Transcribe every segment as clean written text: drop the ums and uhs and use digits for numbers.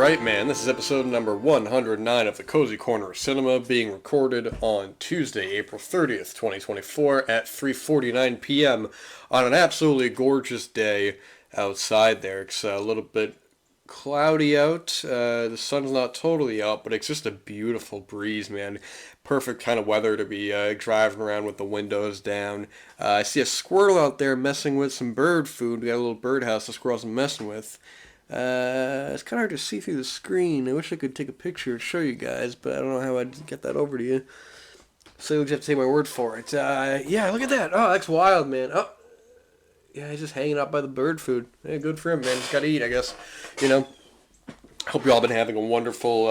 Alright, man, this is episode number 109 of the Cozy Corner of Cinema, being recorded on Tuesday, April 30th, 2024 at 3:49 p.m. on an absolutely gorgeous day outside there. It's a little bit cloudy out. The sun's not totally out, but it's just a beautiful breeze, man. Perfect kind of weather to be driving around with the windows down. I see a squirrel out there messing with some bird food. We got a little birdhouse the squirrel's messing with. It's kind of hard to see through the screen. I wish I could take a picture and show you guys, but I don't know how I'd get that over to you. So you'll just have to take my word for it. Yeah, look at that. Oh, that's wild, man. Oh, yeah, he's just hanging out by the bird food. Hey, good for him, man. Just gotta eat, I guess. You know. Hope you all been having a wonderful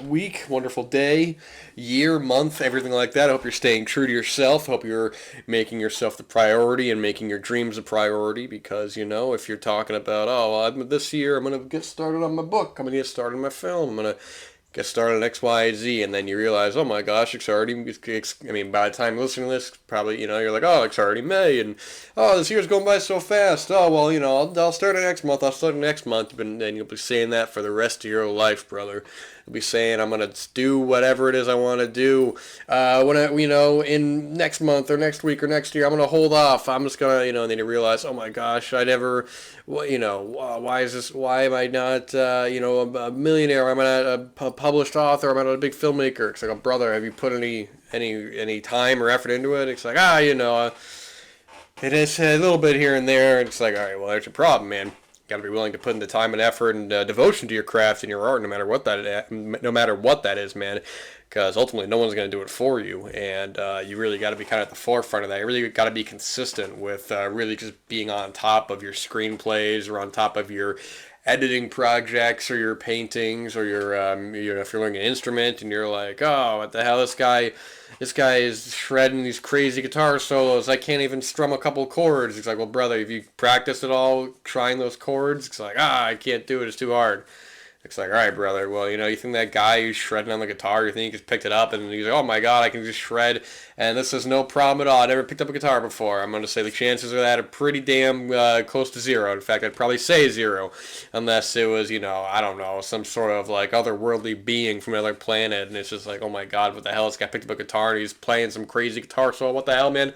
week, wonderful day, year, month, everything like that. I hope you're staying true to yourself. I hope you're making yourself the priority and making your dreams a priority because, you know, if you're talking about, this year I'm going to get started on my book, I'm going to get started on my film, I'm going to get started on X, Y, Z, and then you realize, oh my gosh, by the time you listen to this, probably, you know, you're like, oh, it's already May, and, oh, this year's going by so fast, oh, well, you know, I'll start it next month, and then you'll be saying that for the rest of your life, brother. You'll be saying, I'm going to do whatever it is I want to do, in next month, or next week, or next year, I'm going to hold off, I'm just going to, and then you realize, oh my gosh, why am I not, a millionaire, I'm not a published author, I'm not a big filmmaker. It's like, oh, brother, have you put any time or effort into it? It's like, it is a little bit here and there. It's like, all right, well, there's your problem, man. You got to be willing to put in the time and effort and devotion to your craft and your art, no matter what that is, man. Because ultimately, no one's going to do it for you, and you really got to be kind of at the forefront of that. You really got to be consistent with really just being on top of your screenplays or on top of your editing projects or your paintings or your if you're learning an instrument and you're like, oh, what the hell, this guy is shredding these crazy guitar solos, I can't even strum a couple chords. It's like, well, brother, have you practiced at all trying those chords? It's like, I can't do it, it's too hard. It's like, all right, brother, well, you think that guy who's shredding on the guitar, you think he just picked it up and he's like, oh my god, I can just shred, and this is no problem at all. I never picked up a guitar before. I'm going to say the chances of that are pretty damn close to zero. In fact, I'd probably say zero, unless it was, I don't know, some sort of like otherworldly being from another planet, and it's just like, oh my god, what the hell, this guy picked up a guitar and he's playing some crazy guitar solo, what the hell, man?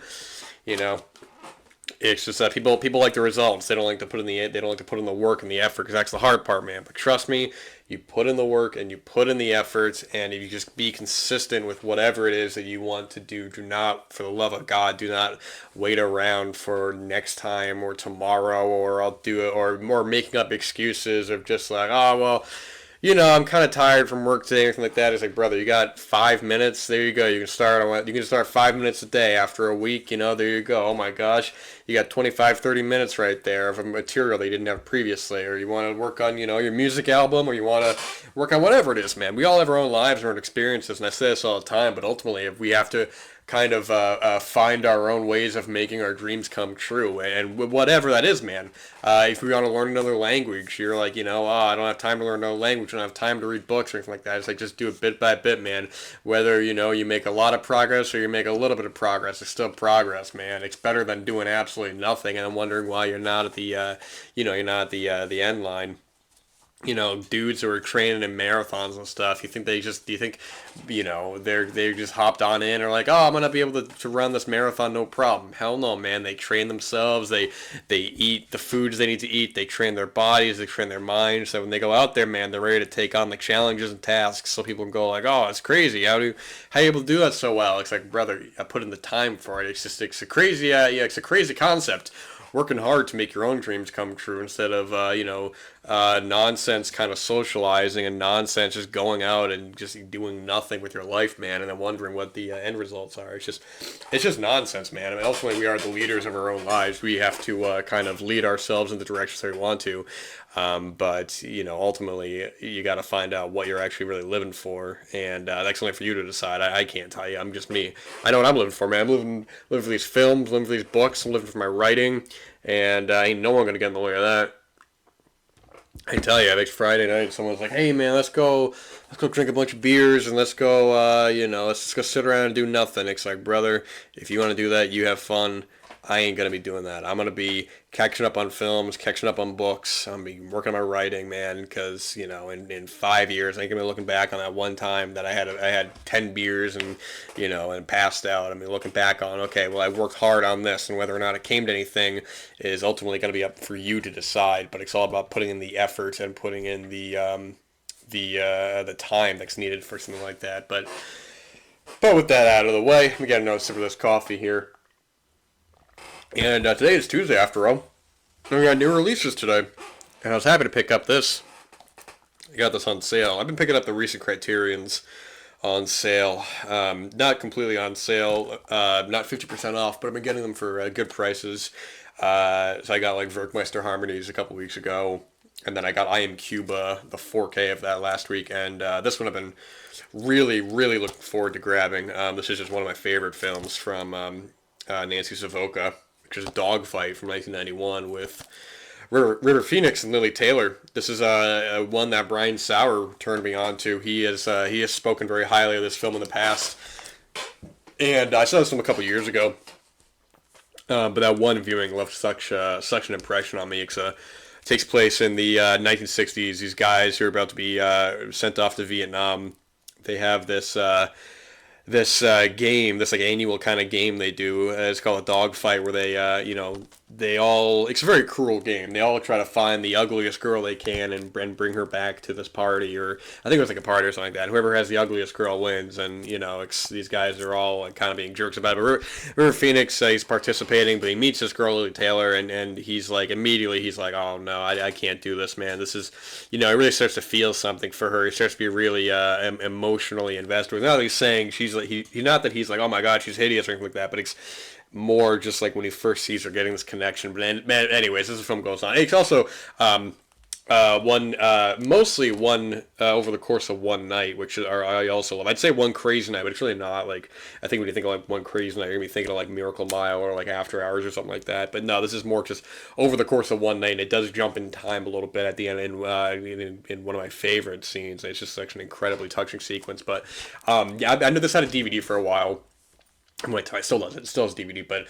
It's just that people like the results. They don't like to put in the work and the effort, because that's the hard part, man. But trust me, you put in the work and you put in the efforts, and if you just be consistent with whatever it is that you want to do, do not, for the love of God, do not wait around for next time or tomorrow, or I'll do it, or more making up excuses of just like, oh well, I'm kind of tired from work today, anything like that. It's like, brother, you got 5 minutes. There you go. You can start 5 minutes a day after a week. There you go. Oh my gosh, you got 25, 30 minutes right there of a material that you didn't have previously. Or you want to work on, your music album, or you want to work on whatever it is, man. We all have our own lives and our own experiences, and I say this all the time. But ultimately, if we have to kind of find our own ways of making our dreams come true, and whatever that is, man. If we want to learn another language, you're like, I don't have time to learn another language, I don't have time to read books or anything like that. It's like, just do it bit by bit, man. Whether, you make a lot of progress or you make a little bit of progress, it's still progress, man. It's better than doing absolutely nothing and I'm wondering why you're not at the, the end line. Dudes who are training in marathons and stuff, do you think they just hopped on in or like, oh, I'm gonna be able to run this marathon no problem? Hell no, man. They train themselves, they eat the foods they need to eat, they train their bodies, they train their minds, so when they go out there, man, they're ready to take on the challenges and tasks. So people can go like, oh, it's crazy, how are you able to do that so well? It's like, brother, I put in the time for it. It's a crazy concept. Working hard to make your own dreams come true instead of, nonsense kind of socializing and nonsense just going out and just doing nothing with your life, man, and then wondering what the end results are. It's just nonsense, man. I mean, ultimately, we are the leaders of our own lives. We have to kind of lead ourselves in the directions that we want to. But ultimately, you got to find out what you're actually really living for, and that's only for you to decide. I can't tell you. I'm just me. I know what I'm living for, man. I'm living for these films, living for these books, I'm living for my writing, and ain't no one gonna get in the way of that. I tell you, it's Friday night. Someone's like, "Hey, man, let's go drink a bunch of beers and let's go, let's just go sit around and do nothing." It's like, brother, if you want to do that, you have fun. I ain't gonna be doing that. I'm gonna be catching up on films, catching up on books. I'm gonna be working on my writing, man, because in 5 years, I ain't gonna be looking back on that one time that I had 10 beers and and passed out. I mean, looking back on, okay, well, I worked hard on this, and whether or not it came to anything is ultimately gonna be up for you to decide. But it's all about putting in the effort and putting in the time that's needed for something like that. But with that out of the way, we got another sip of this coffee here. And today is Tuesday, after all. And we got new releases today. And I was happy to pick up this. I got this on sale. I've been picking up the recent Criterions on sale. Not completely on sale. Not 50% off, but I've been getting them for good prices. So I got like Werkmeister Harmonies a couple weeks ago. And then I got I Am Cuba, the 4K of that last week. And this one I've been really, really looking forward to grabbing. This is just one of my favorite films from Nancy Savoca, which is Dogfight from 1991 with River Phoenix and Lily Taylor. This is one that Brian Sauer turned me on to. He has spoken very highly of this film in the past. And I saw this film a couple years ago. But that one viewing left such an impression on me. It takes place in the 1960s. These guys who are about to be sent off to Vietnam, they have this game, this like annual kind of game they do. It's called a Dogfight, where it's a very cruel game. They all try to find the ugliest girl they can and bring her back to this party, or I think it was like a party or something like that. Whoever has the ugliest girl wins, and these guys are all like kind of being jerks about it. But River Phoenix, he's participating, but he meets this girl Lily Taylor, and he's like immediately oh no, I can't do this, man. This is he really starts to feel something for her. He starts to be really emotionally invested. Not that he's saying she's like not that he's like, oh my god, she's hideous or anything like that, but it's more just like when he first sees her getting this connection. But anyways, as the film goes on, it's also mostly one over the course of one night, which I also love. I'd say One Crazy Night, but it's really not. Like, I think when you think of like One Crazy Night, you're gonna be thinking of like Miracle Mile or like After Hours or something like that. But no, this is more just over the course of one night. And it does jump in time a little bit at the end in one of my favorite scenes. It's just such an incredibly touching sequence. But yeah, I know this had a DVD for a while. It still does. It still has DVD, but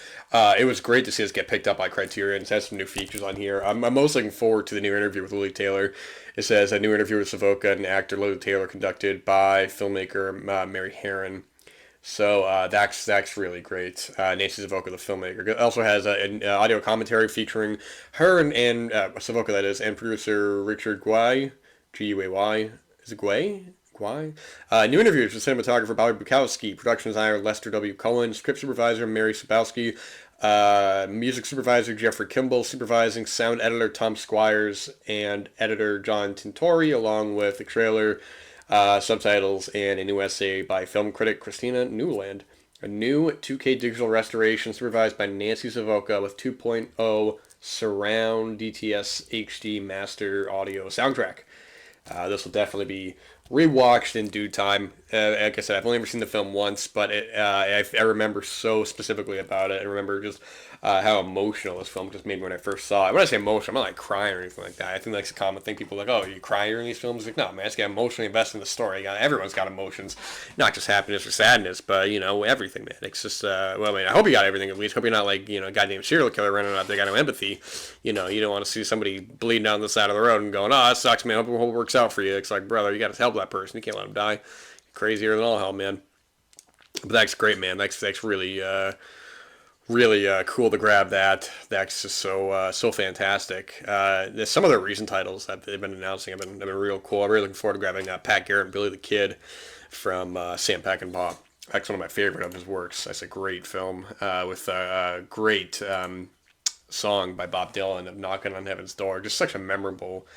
it was great to see us get picked up by Criterion. It has some new features on here. I'm most looking forward to the new interview with Lily Taylor. It says a new interview with Savoca and actor Lily Taylor conducted by filmmaker Mary Herron. So that's really great. Nancy Savoca, the filmmaker. It also has an audio commentary featuring her and Savoca, that is, and producer Richard Guay, Guay. Is it Guay? New interviews with cinematographer Bobby Bukowski, production designer Lester W. Cohen, script supervisor Mary Sabowski, music supervisor Jeffrey Kimball, supervising sound editor Tom Squires, and editor John Tintori, along with the trailer, subtitles, and a new essay by film critic Christina Newland. A new 2K digital restoration supervised by Nancy Savoca with 2.0 surround DTS HD master audio soundtrack. This will definitely be rewatched in due time. Like I said, I've only ever seen the film once, but I remember so specifically about it. I remember just how emotional this film just made me when I first saw it. When I say emotional, I'm not like crying or anything like that. I think that's a common thing. People are like, oh, you cry during these films? Like, no, man, it's got emotionally invested in the story. Everyone's got emotions, not just happiness or sadness, but everything, man. It's just, well, I mean, I hope you got everything at least. Hope you're not like, goddamn serial killer running out there, got no empathy. You don't want to see somebody bleeding down the side of the road and going, oh, that sucks, man. Hope it works out for you. It's like, brother, you got to help that person. You can't let him die. Crazier than all hell, man. But that's great, man. That's really cool to grab that. That's just so fantastic. There's some of the recent titles that they've been announcing have been real cool. I'm really looking forward to grabbing Pat Garrett and Billy the Kid from Sam Peckinpah. That's one of my favorite of his works. That's a great film with a great song by Bob Dylan of Knocking on Heaven's Door. Just such a memorable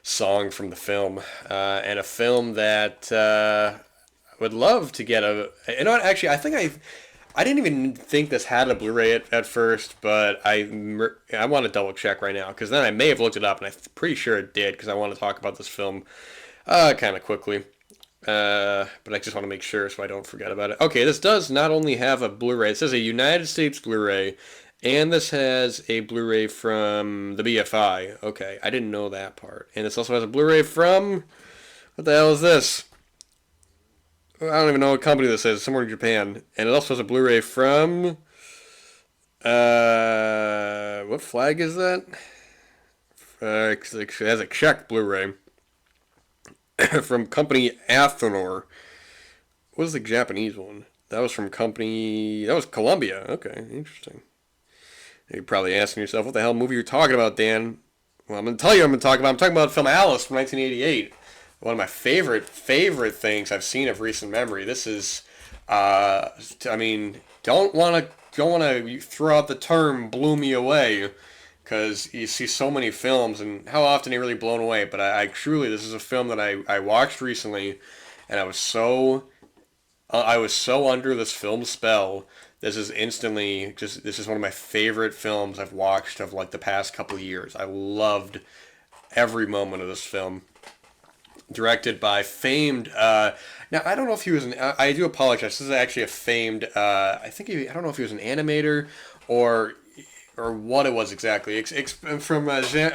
song from the film, and a film that I would love to get actually, I didn't even think this had a Blu-ray at first, but I want to double check right now, because then I may have looked it up, and I'm pretty sure it did, because I want to talk about this film kind of quickly. But I just want to make sure so I don't forget about it. Okay, this does not only have a Blu-ray, it says a United States Blu-ray, and this has a Blu-ray from the BFI. Okay, I didn't know that part. And this also has a Blu-ray from, what the hell is this? I don't even know what company this is, somewhere in Japan. And it also has a Blu-ray from What flag is that? It has a Czech Blu-ray from company Athenor. What was the Japanese one? That was from company. That was Columbia. Okay, interesting. You're probably asking yourself, what the hell movie you're talking about, Dan? Well, I'm going to tell you what I'm talking about. I'm talking about the film Alice from 1988. One of my favorite things I've seen of recent memory. This is, I mean, don't want to throw out the term "blew me away," because you see so many films and how often you're really blown away. But I truly, this is a film that I watched recently, and I was so under this film spell. This is instantly just this is one of my favorite films I've watched of like the past couple of years. I loved every moment of this film. Directed by famed. Now I don't know if he was an. I do apologize. This is actually a famed. I don't know if he was an animator or what it was exactly. From Jan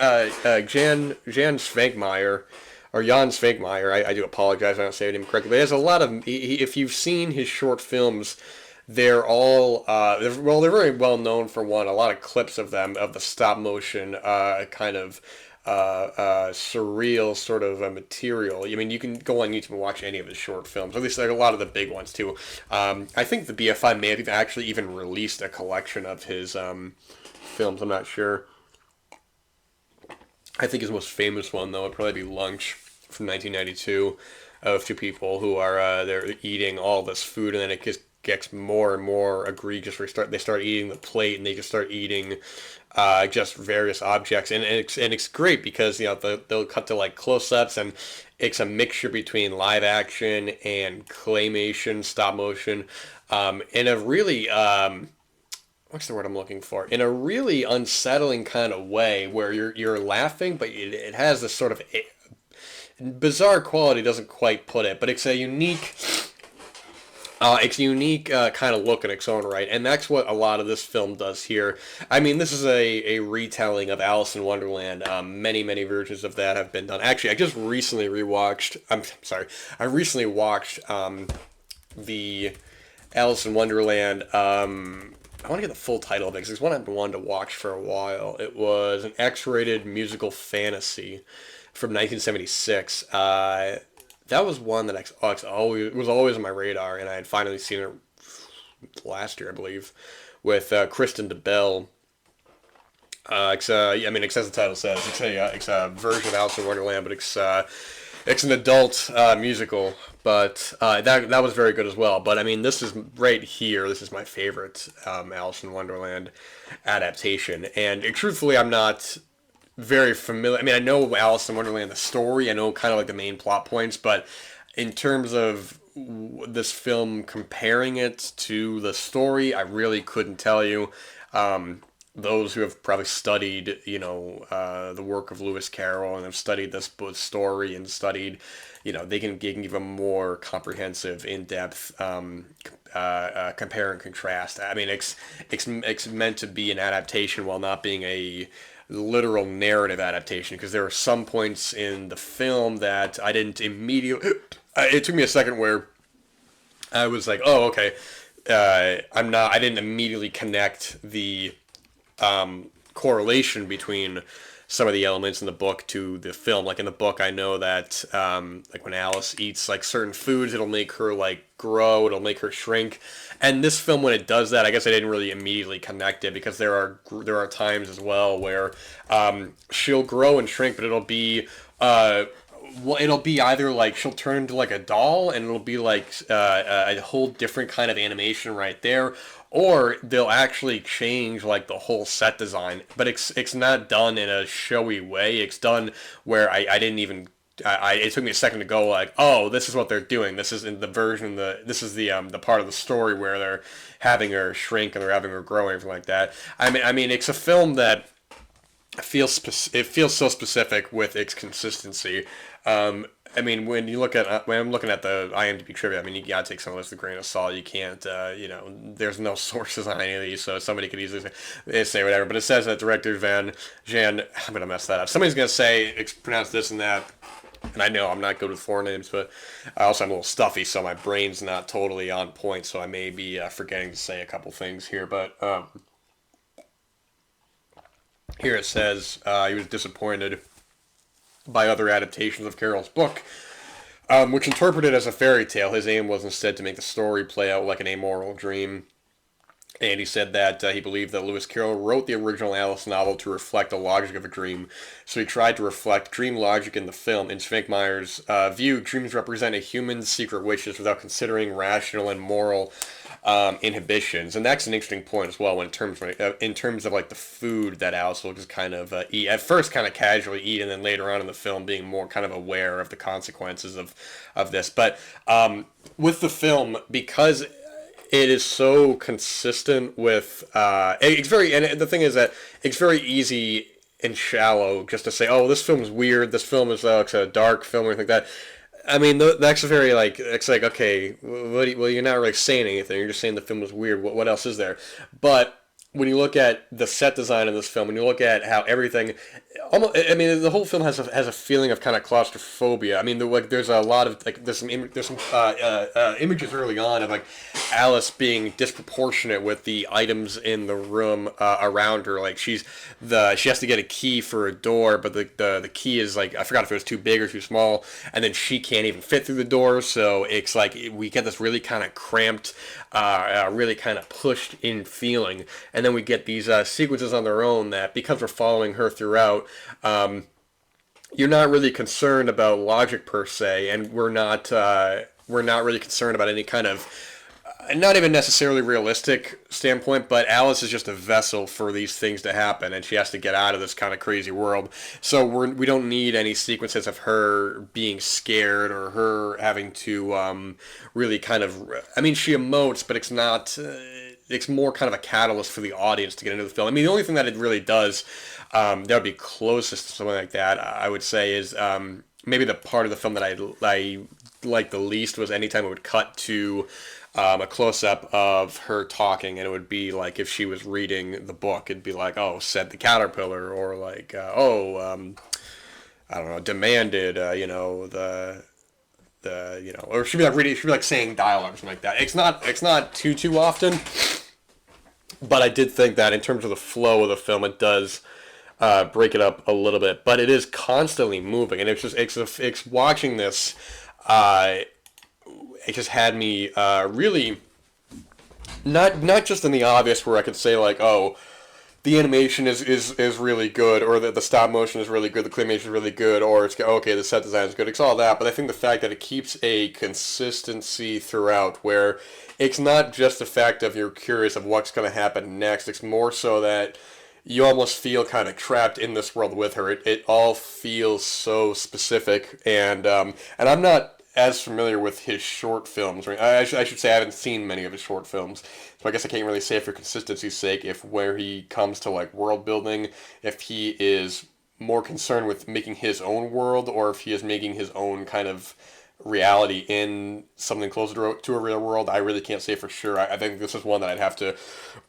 Svankmajer or Jan Svankmajer. I do apologize. I don't say it correctly. But there's a lot of. If you've seen his short films, they're all they're very well known for one. A lot of clips of them of the stop motion kind of surreal sort of material. I mean, you can go on YouTube and watch any of his short films. At least like a lot of the big ones too. I think the BFI may have actually even released a collection of his films. I'm not sure. I think his most famous one though would probably be Lunch from 1992, of two people who are they're eating all this food and then it just gets more and more egregious. They start eating the plate and they just start eating just various objects and it's great because they'll cut to like close-ups and it's a mixture between live action and claymation stop motion in a really what's the word I'm looking for? In a really unsettling kind of way where you're laughing, but it has this sort of bizarre quality. Doesn't quite put it, but it's a unique kind of look in its own right, and that's what a lot of this film does here. I mean, this is a retelling of Alice in Wonderland. Many versions of that have been done. Actually, I just recently rewatched. I'm sorry, I recently watched the Alice in Wonderland. I want to get the full title of it because it's one I've been wanting to watch for a while. It was an X-rated musical fantasy from 1976. That was one that was always on my radar, and I had finally seen it last year, I believe, with Kristen DeBelle. I mean, as the title says, it's a version of Alice in Wonderland, but it's an adult musical. But that was very good as well. But I mean, this is right here. This is my favorite Alice in Wonderland adaptation, and truthfully, I'm not very familiar. I mean, I know Alice in Wonderland, the story. I know kind of like the main plot points, but in terms of this film comparing it to the story, I really couldn't tell you. Those who have probably studied, the work of Lewis Carroll and have studied this book story and studied, they can give a more comprehensive, in-depth compare and contrast. I mean, it's meant to be an adaptation while not being a literal narrative adaptation because there are some points in the film that I didn't immediately. It took me a second where I was like, "Oh, okay." I didn't immediately connect the correlation between some of the elements in the book to the film. Like in the book, I know that like when Alice eats like certain foods, it'll make her like grow, it'll make her shrink. And this film, when it does that, I guess I didn't really immediately connect it because there are times as well where she'll grow and shrink, but it'll be either like she'll turn into like a doll and it'll be like a whole different kind of animation right there, or they'll actually change like the whole set design, but it's not done in a showy way. It's done where I didn't even it took me a second to go like, oh, this is what they're doing. This is in the version this is the part of the story where they're having her shrink and they're having her grow and everything like that. I mean it's a film that it feels so specific with its consistency. I mean, when I'm looking at the IMDb trivia, I mean, you gotta take some of this with a grain of salt. You can't, there's no sources on any of these, so somebody could easily say whatever. But it says that director Jan, I'm gonna mess that up. Somebody's gonna say pronounce this and that, and I know I'm not good with foreign names, but I also am a little stuffy, so my brain's not totally on point, so I may be forgetting to say a couple things here, but. Here it says he was disappointed by other adaptations of Carroll's book, which interpreted as a fairy tale. His aim was instead to make the story play out like an amoral dream. And he said that he believed that Lewis Carroll wrote the original Alice novel to reflect the logic of a dream. So he tried to reflect dream logic in the film. In Svankmajer's view, dreams represent a human's secret wishes without considering rational and moral inhibitions. And that's an interesting point as well in terms of like the food that Alice will just kind of eat. At first kind of casually eat, and then later on in the film being more kind of aware of the consequences of this. But with the film, because it is so consistent with it's very, and the thing is that it's very easy and shallow just to say, oh, this film is weird, this film is it's a dark film or anything like that. I mean, that's very like, it's like, okay, well, you're not really saying anything, you're just saying the film was weird. What else is there? But when you look at the set design in this film, when you look at how everything, almost, I mean, the whole film has a feeling of kind of claustrophobia. I mean, there's a lot of like there's some images early on of like Alice being disproportionate with the items in the room around her. Like she has to get a key for a door, but the key is like, I forgot if it was too big or too small, and then she can't even fit through the door. So it's like we get this really kind of cramped, really kind of pushed in feeling. And then we get these sequences on their own that, because we're following her throughout, you're not really concerned about logic per se, and we're not really concerned about any kind of, not even necessarily realistic standpoint, but Alice is just a vessel for these things to happen, and she has to get out of this kind of crazy world. So we don't need any sequences of her being scared or her having to really kind of, I mean, she emotes, but it's not. It's more kind of a catalyst for the audience to get into the film. I mean, the only thing that it really does, that would be closest to something like that, I would say, is maybe the part of the film that I liked the least was anytime it would cut to a close-up of her talking, and it would be like if she was reading the book, it'd be like, oh, said the caterpillar, or like, I don't know, demanded, or she'd be like reading, she'd be like saying dialogue or something like that. It's not too often, but I did think that in terms of the flow of the film, it does break it up a little bit. But it is constantly moving, and it's watching this. It just had me really not just in the obvious where I could say like, oh, the animation is really good, or the stop motion is really good, the claymation is really good, or it's okay, the set design is good. It's all that, but I think the fact that it keeps a consistency throughout, where it's not just the fact of you're curious of what's going to happen next. It's more so that you almost feel kind of trapped in this world with her. It all feels so specific, and I'm not as familiar with his short films. I should say I haven't seen many of his short films, so I guess I can't really say for consistency's sake if where he comes to like world building, if he is more concerned with making his own world, or if he is making his own kind of reality in something closer to a real world. I really can't say for sure. I think this is one that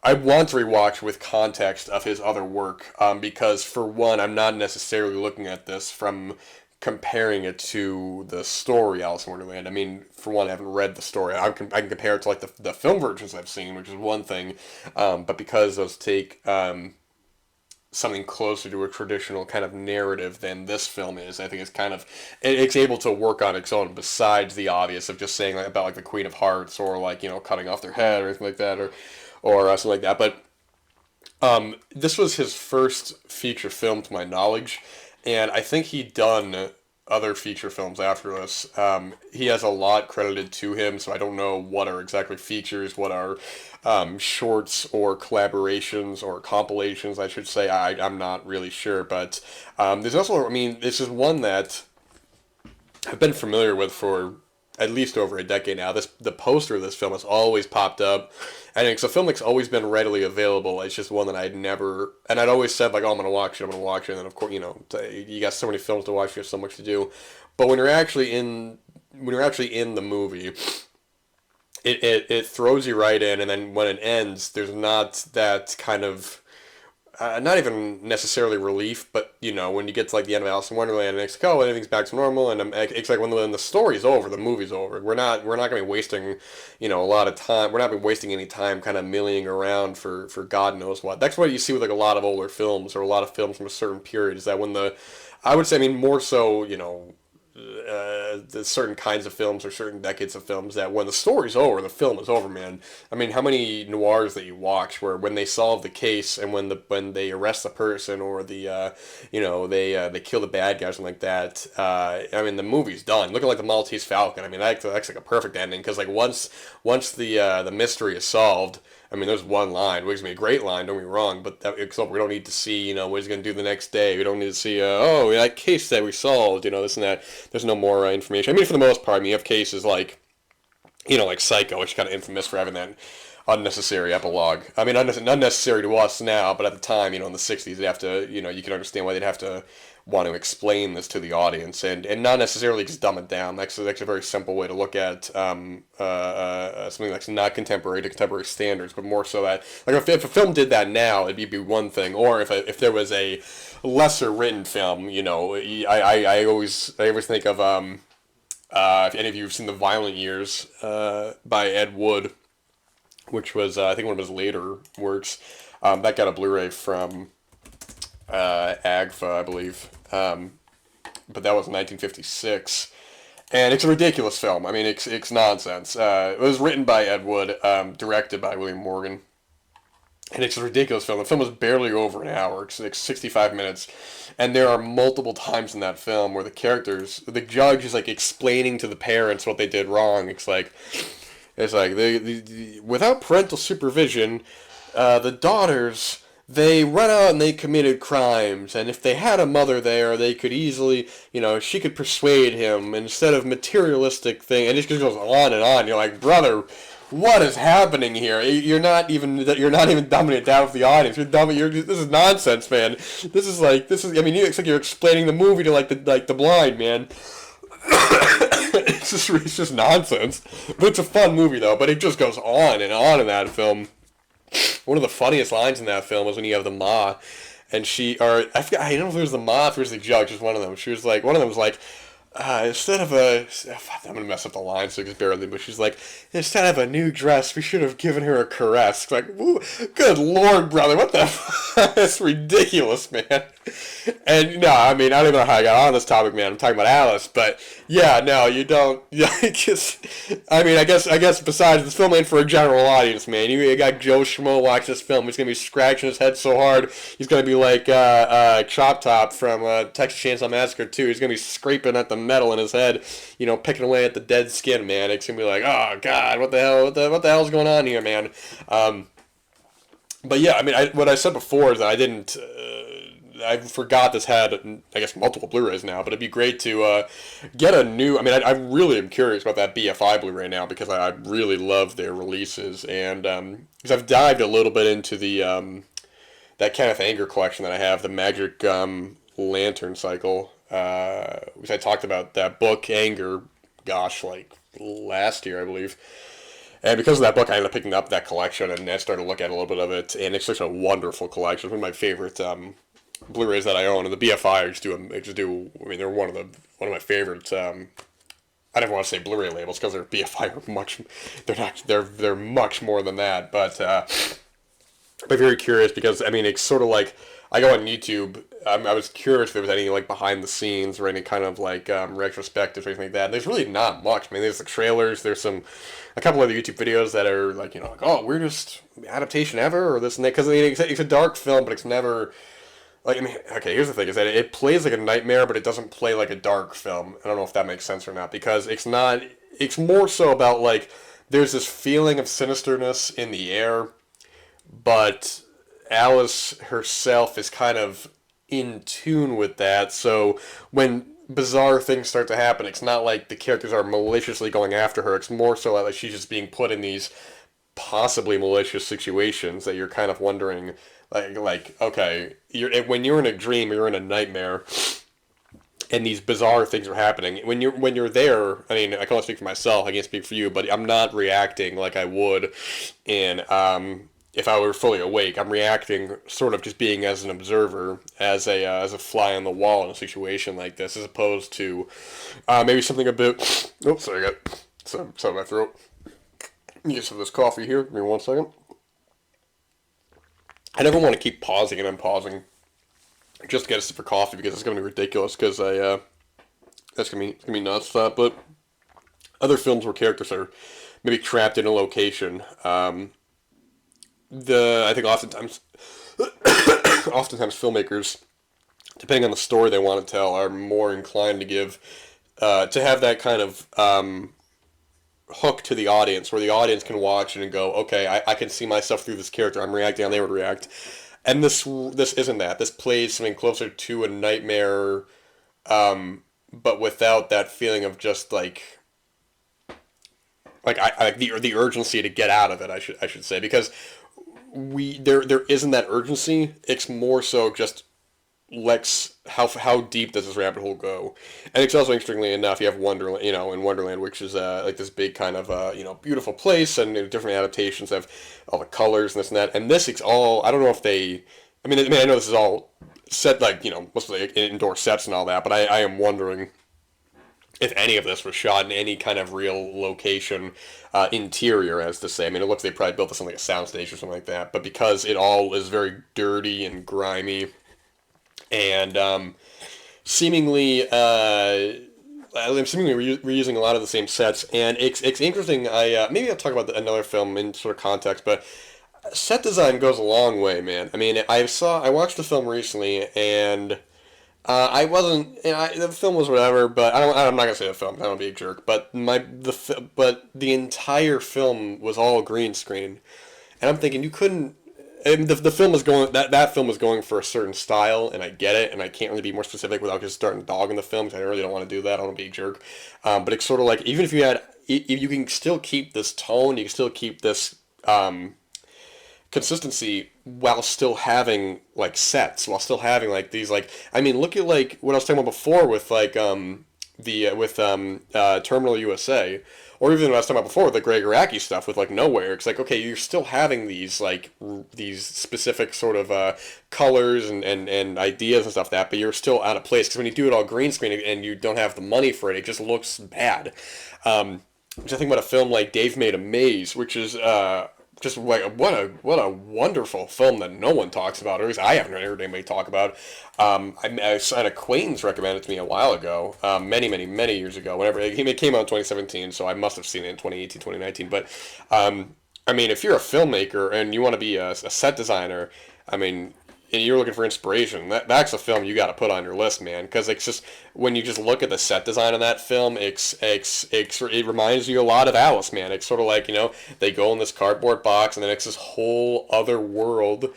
I want to rewatch with context of his other work, because for one, I'm not necessarily looking at this from comparing it to the story Alice in Wonderland. I mean, for one, I haven't read the story. I can compare it to like the film versions I've seen, which is one thing, but because those take something closer to a traditional kind of narrative than this film is, I think it's able to work on its own besides the obvious of just saying like, about like the Queen of Hearts, or like, cutting off their head or anything like that, or something like that. But this was his first feature film to my knowledge, and I think he'd done other feature films after this. He has a lot credited to him, so I don't know what are exactly features, what are shorts or collaborations or compilations, I should say. I'm not really sure, but there's also, I mean, this is one that I've been familiar with for at least over a decade now. The poster of this film has always popped up, and it's a film that's always been readily available. It's just one that and I'd always said like, oh, I'm gonna watch it, and then of course, you got so many films to watch, you have so much to do, but when you're actually in the movie, it throws you right in, and then when it ends, there's not that kind of not even necessarily relief, but when you get to like the end of Alice in Wonderland, and it's like, oh, everything's back to normal, and it's like when the story's over, the movie's over. We're not gonna be wasting, a lot of time. We're not gonna be wasting any time kind of milling around for God knows what. That's what you see with like a lot of older films or a lot of films from a certain period. Is that when I would say, I mean, more so, the certain kinds of films or certain decades of films that when the story's over, the film is over, man. I mean, how many noirs that you watch where when they solve the case and when they arrest the person or they kill the bad guy or something like that. I mean, the movie's done. Look at like the Maltese Falcon. I mean, that's like a perfect ending because like once the mystery is solved. I mean, there's one line, which is a great line, don't get me wrong, but except we don't need to see, what he's going to do the next day. We don't need to see, that case that we solved, this and that. There's no more information. I mean, for the most part, I mean, you have cases like, like Psycho, which is kind of infamous for having that unnecessary epilogue. I mean, unnecessary to us now, but at the time, in the 60s, they'd have to, you can understand why they'd have to want to explain this to the audience and not necessarily just dumb it down. That's a very simple way to look at something that's not contemporary to contemporary standards, but more so that like if a film did that now, it'd be one thing. Or if there was a lesser written film, I always think of if any of you have seen The Violent Years by Ed Wood, which was I think one of his later works. That got a Blu-ray from AGFA, I believe. But that was 1956. And it's a ridiculous film. I mean, it's nonsense. It was written by Ed Wood, directed by William Morgan. And it's a ridiculous film. The film was barely over an hour. It's like 65 minutes. And there are multiple times in that film where the judge is like explaining to the parents what they did wrong. It's like without parental supervision, the daughters, they run out and they committed crimes, and if they had a mother there, they could easily, she could persuade him instead of materialistic thing, and it just goes on and on. You're like, brother, what is happening here? You're not even dumbing it down for the audience. This is nonsense, man. I mean, it's like you're explaining the movie to like the blind, man. It's just nonsense. But it's a fun movie though. But it just goes on and on in that film. One of the funniest lines in that film was when you have the ma, and I forget, I don't know if it was the ma, if it was the judge, it was one of them. She was like, one of them was like, instead of I'm gonna mess up the line so just barely, but she's like, instead of a new dress, we should have given her a caress. Like, ooh, good lord, brother, what the? That's ridiculous, man. And no, I mean, I don't even know how I got on this topic, man. I'm talking about Alice, but yeah, no, you don't. Yeah, I mean, I guess besides this film ain't for a general audience, man. You got Joe Schmo watch this film. He's gonna be scratching his head so hard, he's gonna be like Chop Top from Texas Chainsaw Massacre 2. He's gonna be scraping at the metal in his head, picking away at the dead skin, man. It's gonna be like, oh god, what the hell, what the hell's going on here, man? But yeah, I mean, what I said before is that I didn't. I forgot this had, I guess, multiple Blu-rays now, but it'd be great to get a new. I mean, I really am curious about that BFI Blu-ray now because I really love their releases, and because I've dived a little bit into the that Kenneth Anger collection that I have, the Magic Lantern Cycle, which I talked about that book Anger, gosh, like last year, I believe. And because of that book, I ended up picking up that collection, and I started to look at a little bit of it, and it's such a wonderful collection. It's one of my favorite Blu-rays that I own, and the BFI I mean, they're one of my favorite. I never want to say Blu-ray labels because their BFI are much. They're much more than that. But I'm very curious because I mean, it's sort of like I go on YouTube. I was curious if there was any like behind the scenes or any kind of like retrospective or anything like that. And there's really not much. I mean, there's the trailers. There's a couple other YouTube videos that are like like, oh, weirdest adaptation ever or this and that, because I mean, it's a dark film, but it's never. Like, I mean, okay, here's the thing, is that it plays like a nightmare, but it doesn't play like a dark film. I don't know if that makes sense or not, because it's more so about, like, there's this feeling of sinisterness in the air, but Alice herself is kind of in tune with that, so when bizarre things start to happen, it's not like the characters are maliciously going after her, it's more so like she's just being put in these possibly malicious situations that you're kind of wondering... Like okay, when you're in a dream or you're in a nightmare, and these bizarre things are happening. When you're there, I mean, I can only speak for myself. I can't speak for you, but I'm not reacting like I would in if I were fully awake. I'm reacting sort of just being as an observer, as a fly on the wall in a situation like this, as opposed to maybe something a bit. Oh, sorry, I got some in my throat. Let me get some of this coffee here. Give me 1 second. I never want to keep pausing and unpausing just to get a sip of coffee because it's gonna be ridiculous. Because that's gonna be nuts. But other films where characters are maybe trapped in a location. I think oftentimes filmmakers, depending on the story they want to tell, are more inclined to have that kind of hook to the audience, where the audience can watch it and go, okay, I can see myself through this character. I'm reacting how they would react. And this isn't that. This plays something closer to a nightmare, but without that feeling of just the urgency to get out of it. I should say, because there isn't that urgency. It's more so just how deep does this rabbit hole go? And it's also, interestingly enough, you have Wonderland, in Wonderland, which is like this big kind of beautiful place, and different adaptations have all the colors and this and that. And this, it's all, I don't know if they, I know this is all set mostly indoor sets and all that, but I am wondering if any of this was shot in any kind of real location, interior, as to say. It looks like they probably built this on like a soundstage or something like that. But because it all is very dirty and grimy, and seemingly reusing a lot of the same sets, and it's interesting. Maybe I'll talk about another film in sort of context, but set design goes a long way, man. I watched the film recently, and I wasn't. The film was whatever, but I'm not gonna say the film. I don't be a jerk. But the entire film was all green screen, and I'm thinking you couldn't. And the film was going that film was going for a certain style, and I get it, and I can't really be more specific without just starting dogging the film, because I really don't want to do that. I don't want to be a jerk. But it's sort of like, even if you can still keep this tone, you can still keep this consistency while still having like sets, while still having like these look at like what I was talking about before with Terminal USA, or even what I was talking about before with the Greg Araki stuff with like Nowhere. It's like, okay, you're still having these specific sort of colors and ideas and stuff but you're still out of place, because when you do it all green screen and you don't have the money for it, it just looks bad. Which I think about a film like Dave Made a Maze, which is just like what a wonderful film that no one talks about, or at least I haven't heard anybody talk about. An acquaintance recommended it to me a while ago, many years ago. Whenever it came out in 2017, so I must have seen it in 2018, 2019. But if you're a filmmaker and you want to be a set designer, and you're looking for inspiration, that's a film you got to put on your list, man. Because it's just, when you just look at the set design of that film, it reminds you a lot of Alice, man. It's sort of like, they go in this cardboard box, and then it's this whole other world,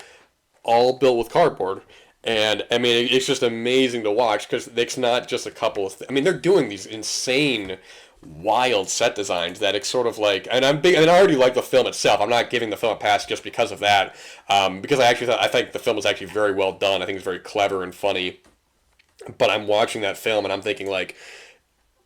all built with cardboard. And it's just amazing to watch, because it's not just a couple of they're doing these insane, wild set designs that it's sort of like, and I'm big. I already like the film itself. I'm not giving the film a pass just because of that, because I think the film is actually very well done. I think it's very clever and funny. But I'm watching that film and I'm thinking, like,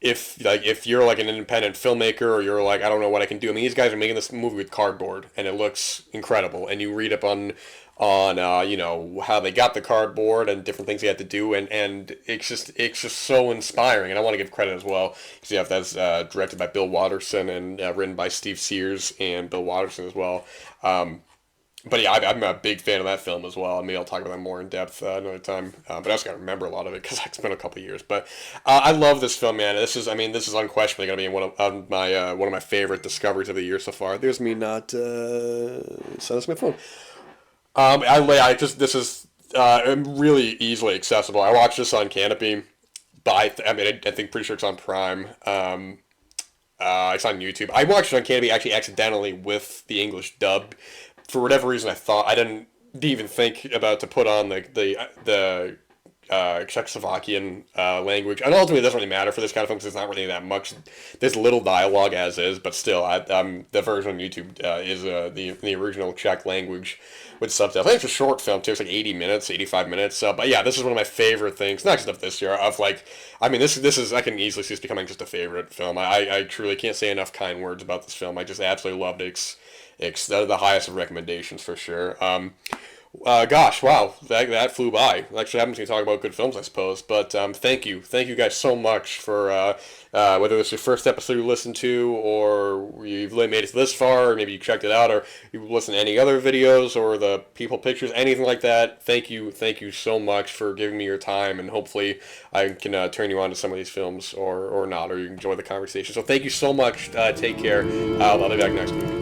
if you're like an independent filmmaker, or you're like, I don't know what I can do. These guys are making this movie with cardboard, and it looks incredible. And you read up on how they got the cardboard and different things they had to do, and it's just so inspiring. And I want to give credit as well, because that's directed by Bill Watterson and written by Steve Sears and Bill Watterson as well. But yeah, I'm a big fan of that film as well. Maybe I'll talk about that more in depth another time. But I just gotta remember a lot of it, because it's been a couple of years. But I love this film, man. This is unquestionably gonna be one of my favorite discoveries of the year so far. There's me not send us my phone. This is really easily accessible. I watched this on Canopy, but I think pretty sure it's on Prime. It's on YouTube. I watched it on Canopy actually accidentally with the English dub. For whatever reason, I didn't even think about to put on the Czechoslovakian language. And ultimately, it doesn't really matter for this kind of film because there's not really that much. There's little dialogue as is, but still, the version on YouTube is the original Czech language with subtitles. I think it's a short film too. It's like 80 minutes, 85 minutes. But yeah, this is one of my favorite things. Not just of this year. Of like, I mean, this is I can easily see this becoming just a favorite film. I truly can't say enough kind words about this film. I just absolutely loved it. It's the highest of recommendations for sure. Gosh, wow, that flew by. Actually, happens to talk about good films, I suppose. But thank you guys so much for whether it's your first episode you listened to, or you've made it this far, or maybe you checked it out, or you've listened to any other videos, or the people pictures, anything like that. Thank you so much for giving me your time, and hopefully I can turn you on to some of these films, or not, or you enjoy the conversation. So thank you so much. Take care. I'll be back next week.